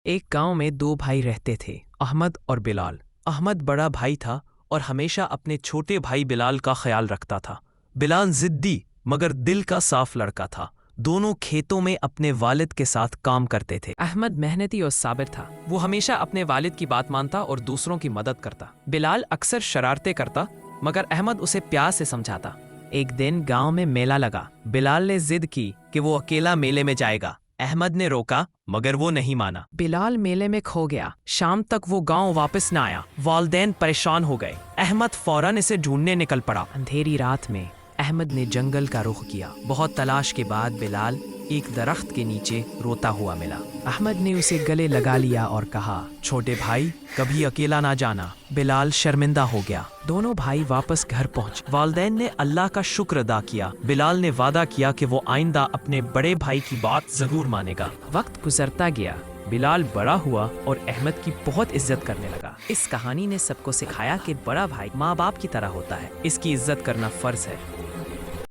ایک گاؤں میں دو بھائی رہتے تھے، احمد اور بلال۔ احمد بڑا بھائی تھا اور ہمیشہ اپنے چھوٹے بھائی بلال کا خیال رکھتا تھا۔ بلال ضدی مگر دل کا صاف لڑکا تھا۔ دونوں کھیتوں میں اپنے والد کے ساتھ کام کرتے تھے۔ احمد محنتی اور صابر تھا۔ وہ ہمیشہ اپنے والد کی بات مانتا اور دوسروں کی مدد کرتا۔ بلال اکثر شرارتیں کرتا مگر احمد اسے پیار سے سمجھاتا۔ ایک دن گاؤں میں میلہ لگا۔ بلال نے ضد کی کہ وہ اکیلا میلے میں جائے گا۔ احمد نے روکا مگر وہ نہیں مانا۔ بلال میلے میں کھو گیا۔ شام تک وہ گاؤں واپس نہ آیا۔ والدین پریشان ہو گئے۔ احمد فوراً اسے ڈھونڈنے نکل پڑا۔ اندھیری رات میں احمد نے جنگل کا رخ کیا۔ بہت تلاش کے بعد بلال ایک درخت کے نیچے روتا ہوا ملا۔ احمد نے اسے گلے لگا لیا اور کہا، چھوٹے بھائی کبھی اکیلا نہ جانا۔ بلال شرمندہ ہو گیا۔ دونوں بھائی واپس گھر پہنچ۔ والدین نے اللہ کا شکر ادا کیا۔ بلال نے وعدہ کیا کہ وہ آئندہ اپنے بڑے بھائی کی بات ضرور مانے گا۔ وقت گزرتا گیا۔ بلال بڑا ہوا اور احمد کی بہت عزت کرنے لگا۔ اس کہانی نے سب کو سکھایا کہ بڑا بھائی ماں باپ کی طرح ہوتا ہے۔ اس کی عزت کرنا فرض ہے۔